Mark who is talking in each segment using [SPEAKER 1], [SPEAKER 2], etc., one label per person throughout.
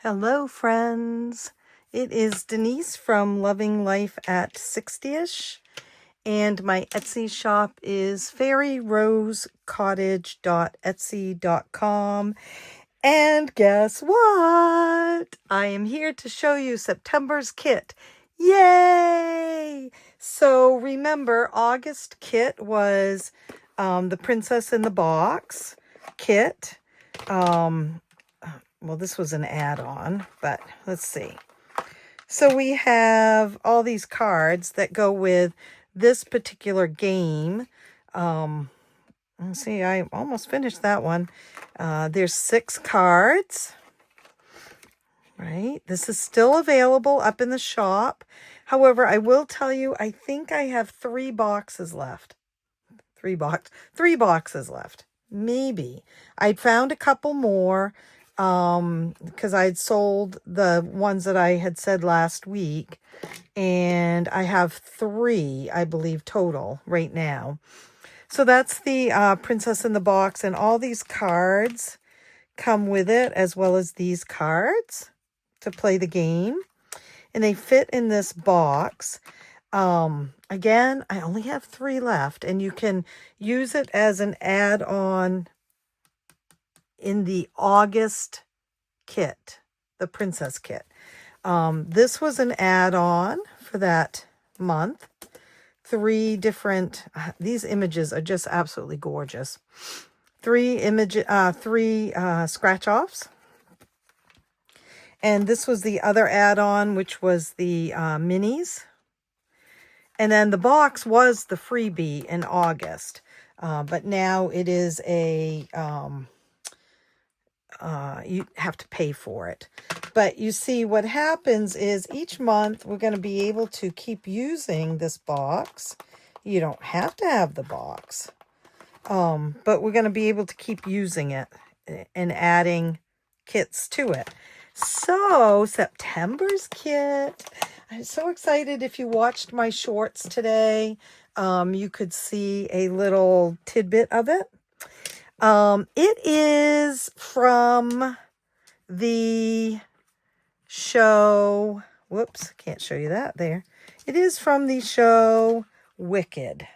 [SPEAKER 1] Hello, friends. It is Denise from Loving Life at 60ish, and my Etsy shop is fairyrosecottage.etsy.com. And guess what? I am here to show you September's kit. Yay! So remember, August kit was the Princess in the Box kit. Well, this was an add-on, but let's see. So we have all these cards that go with this particular game. Let's see, I almost finished that one. There's 6 cards, right? This is still available up in the shop. However, I will tell you, I think I have 3 boxes left. 3 boxes left. Maybe. I'd found a couple more because I'd sold the ones that I had said last week, and I have 3, I believe, total right now. So that's the Princess in the Box, and all these cards come with it, as well as these cards to play the game, and they fit in this box. Again, I only have 3 left, and you can use it as an add-on in the August kit, the Princess kit. This was an add-on for that month. 3 different, these images are just absolutely gorgeous. 3 scratch-offs. And this was the other add-on, which was the minis. And then the box was the freebie in August. But now it is a, you have to pay for it. But you see, what happens is each month we're going to be able to keep using this box. You don't have to have the box. But we're going to be able to keep using it and adding kits to it. So, September's kit. I'm so excited. If you watched my shorts today, you could see a little tidbit of it. It is from the show, whoops, can't show you that there. It is from the show Wicked.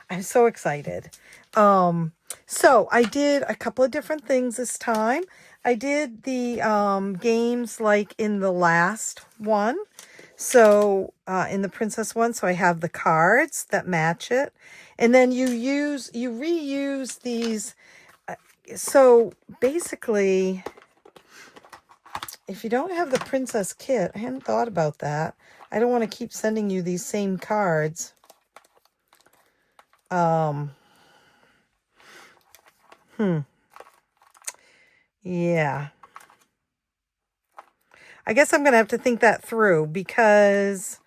[SPEAKER 1] I'm so excited. So I did a couple of different things this time. I did the games like in the last one. So in the Princess one, so I have the cards that match it. And then you reuse these. So basically, if you don't have the Princess kit, I hadn't thought about that. I don't want to keep sending you these same cards. Yeah. I guess I'm going to have to think that through, because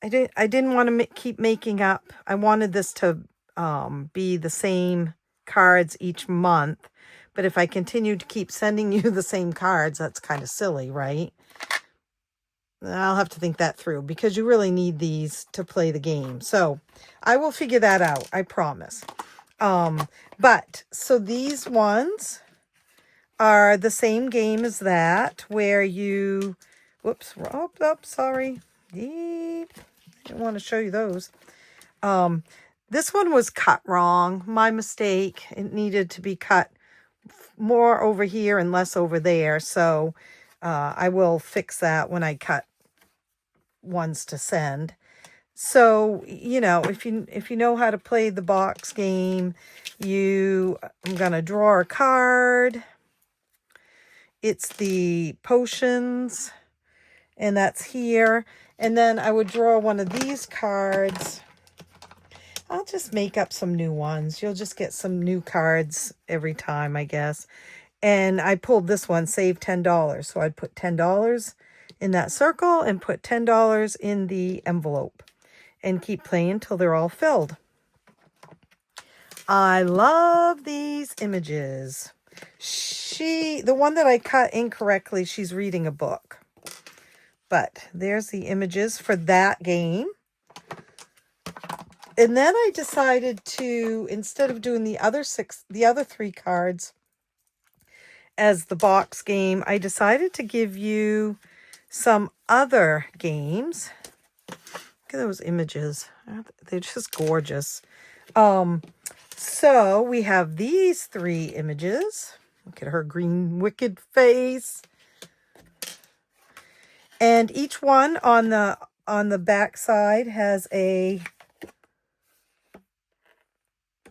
[SPEAKER 1] I didn't want to keep making up. I wanted this to be the same cards each month. But if I continue to keep sending you the same cards, that's kind of silly, right? I'll have to think that through, because you really need these to play the game. So I will figure that out, I promise. But so these ones are the same game as that, where you, whoops, sorry. I didn't want to show you those. This one was cut wrong. My mistake. It needed to be cut more over here and less over there. So I will fix that when I cut ones to send. So, you know, if you know how to play the box game, I'm going to draw a card. It's the potions, and that's here. And then I would draw one of these cards. I'll just make up some new ones. You'll just get some new cards every time, I guess. And I pulled this one, save $10. So I'd put $10 in that circle and put $10 in the envelope and keep playing till they're all filled. I love these images. The one that I cut incorrectly, she's reading a book. But there's the images for that game. And then I decided to, instead of doing the other 3 cards as the box game, I decided to give you some other games. Look at those images. They're just gorgeous. So we have these 3 images. Look at her green wicked face. And each one on the back side has a,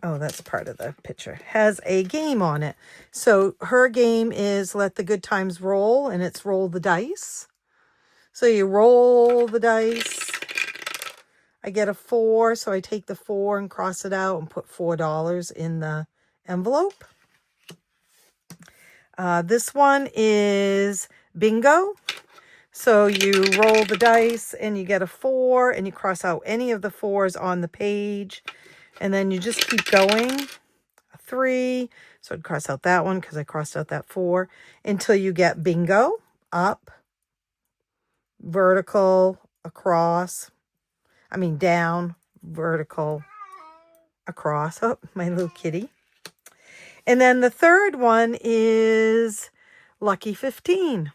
[SPEAKER 1] oh, that's part of the picture, has a game on it. So her game is Let the Good Times Roll, and it's roll the dice. So you roll the dice. I get a 4, so I take the 4 and cross it out and put $4 in the envelope. This one is bingo. So you roll the dice and you get a 4 and you cross out any of the 4s on the page. And then you just keep going. A 3. So I'd cross out that one because I crossed out that 4 until you get bingo. Up, vertical, across. I mean down, vertical, across. Oh, my little kitty. And then the third one is Lucky 15.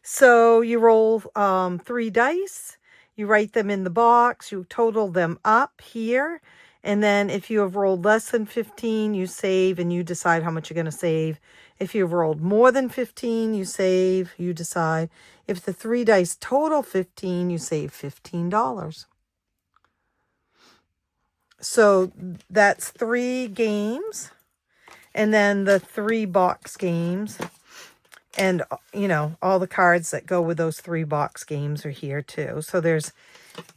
[SPEAKER 1] So you roll 3 dice, you write them in the box, you total them up here, and then if you have rolled less than 15, you save and you decide how much you're going to save. If you've rolled more than 15, you save, you decide. If the 3 dice total 15, you save $15. So that's 3 games, and then the 3 box games. And, you know, all the cards that go with those 3 box games are here too. So there's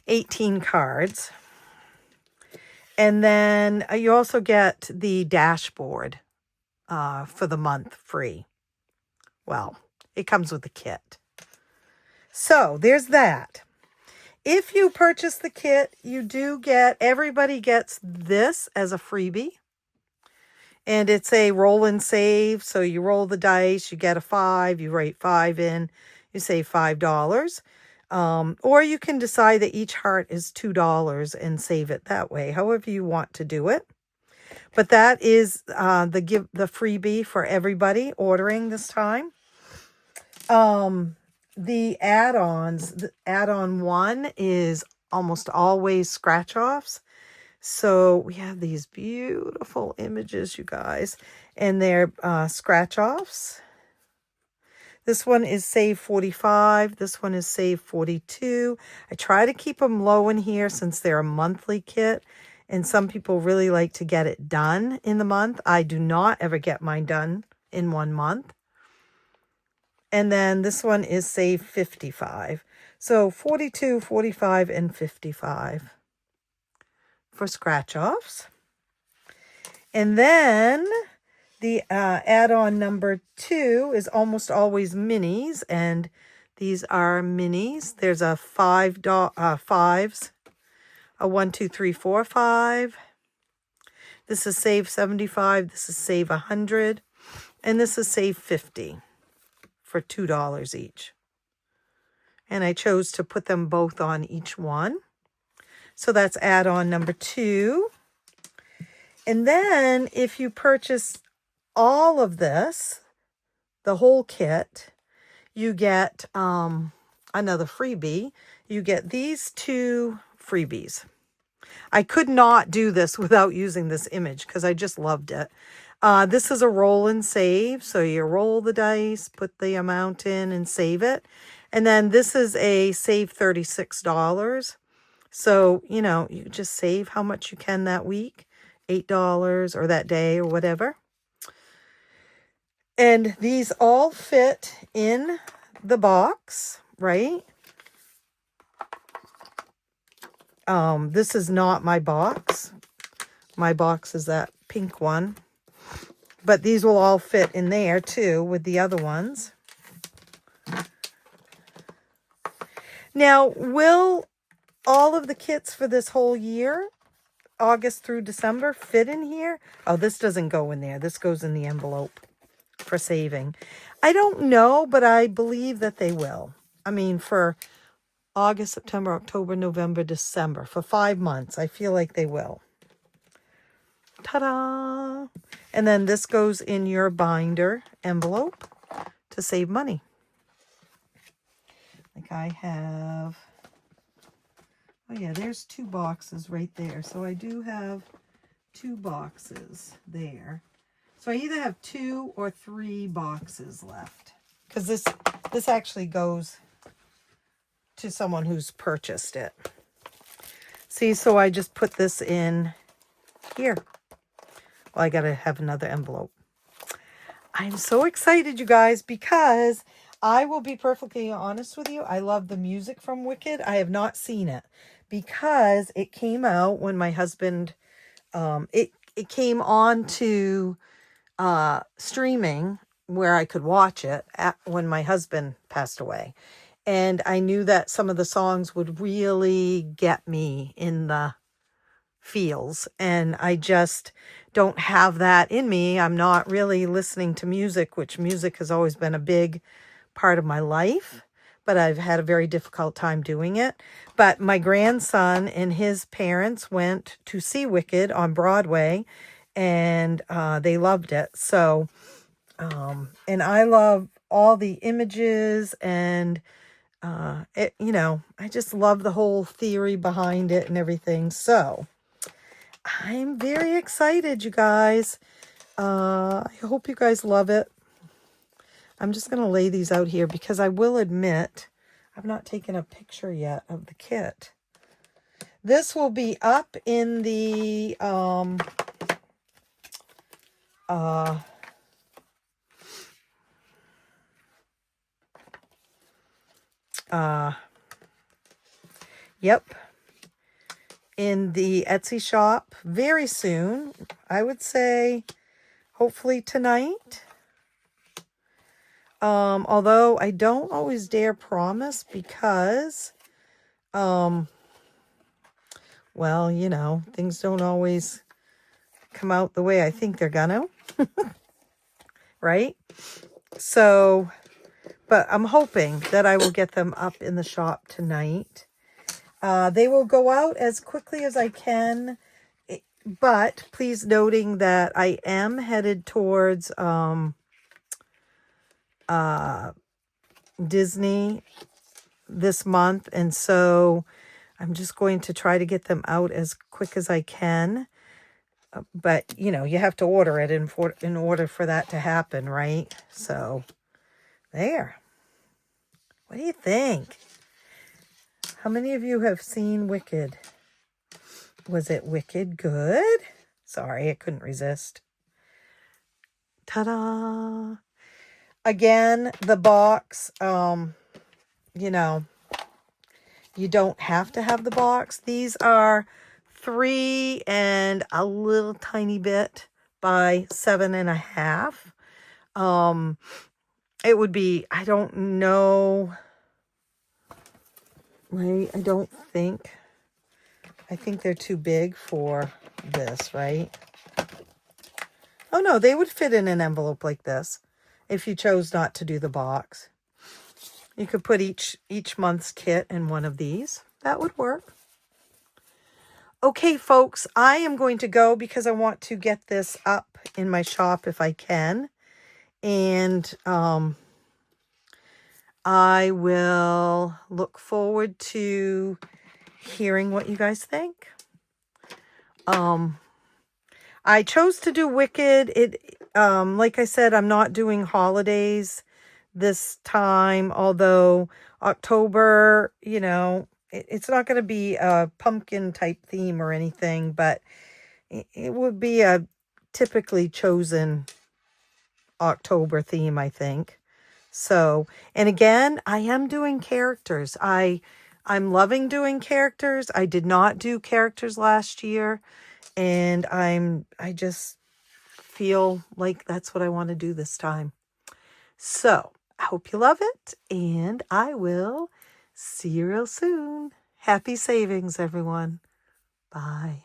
[SPEAKER 1] 18 cards. And then you also get the dashboard for the month free. Well, it comes with the kit. So there's that. If you purchase the kit, you do get, everybody gets this as a freebie. And it's a roll and save. So you roll the dice, you get a 5, you write 5 in, you save $5. Or you can decide that each heart is $2 and save it that way, however you want to do it. But that is the freebie for everybody ordering this time. The add-ons, add-on 1 is almost always scratch-offs. So we have these beautiful images, you guys, and they're scratch-offs. This one is save 45. This one is save 42. I try to keep them low in here since they're a monthly kit, and some people really like to get it done in the month. I do not ever get mine done in 1 month. And then this one is save 55. So 42, 45, and 55. For scratch-offs. And then the add-on number 2 is almost always minis, and these are minis. There's a fives, a 1, 2, 3, 4, 5. This is save 75. This is save 100, and this is save 50 for $2 each. And I chose to put them both on each one. So that's add-on number 2. And then if you purchase all of this, the whole kit, you get another freebie. You get these 2 freebies. I could not do this without using this image because I just loved it. This is a roll and save. So you roll the dice, put the amount in and save it. And then this is a save $36. So, you know, you just save how much you can that week, $8 or that day or whatever. And these all fit in the box, right? This is not my box. My box is that pink one. But these will all fit in there too with the other ones. Now, will all of the kits for this whole year, August through December, fit in here? Oh, this doesn't go in there. This goes in the envelope for saving. I don't know, but I believe that they will. I mean, for August, September, October, November, December, for 5 months, I feel like they will. Ta-da! And then this goes in your binder envelope to save money. Like I have, oh yeah, there's 2 boxes right there. So I do have 2 boxes there. So I either have 2 or 3 boxes left. Because this actually goes to someone who's purchased it. See, so I just put this in here. Well, I gotta have another envelope. I'm so excited, you guys, because I will be perfectly honest with you. I love the music from Wicked. I have not seen it because it came out when my husband, it came on to streaming where I could watch it when my husband passed away. And I knew that some of the songs would really get me in the feels, and I just don't have that in me. I'm not really listening to music, which music has always been a big part of my life, but I've had a very difficult time doing it. But my grandson and his parents went to see Wicked on Broadway, and they loved it. So and I love all the images, and it, you know, I just love the whole theory behind it and everything. So I'm very excited, you guys. I hope you guys love it. I'm just going to lay these out here because I will admit I've not taken a picture yet of the kit. This will be up in the yep, in the Etsy shop very soon. I would say hopefully tonight. Although I don't always dare promise because, well, you know, things don't always come out the way I think they're gonna, right? So, but I'm hoping that I will get them up in the shop tonight. They will go out as quickly as I can, but please noting that I am headed towards, Disney this month, and so I'm just going to try to get them out as quick as I can. But you know, you have to order it in order for that to happen, right? So there. What do you think? How many of you have seen Wicked? Was it Wicked good? Sorry, I couldn't resist. Ta-da! Again, the box, you know, you don't have to have the box. These are 3 and a little tiny bit by 7.5. It would be, I don't know, right? I think they're too big for this, right? Oh no, they would fit in an envelope like this if you chose not to do the box. You could put each month's kit in one of these. That would work. Okay, folks, I am going to go because I want to get this up in my shop if I can. And I will look forward to hearing what you guys think. I chose to do Wicked. Like I said, I'm not doing holidays this time, although October, you know, it's not going to be a pumpkin type theme or anything, but it would be a typically chosen October theme, I think. So, and again, I am doing characters. I'm loving doing characters. I did not do characters last year, and I just feel like that's what I want to do this time. So, I hope you love it, and I will see you real soon. Happy savings, everyone. Bye.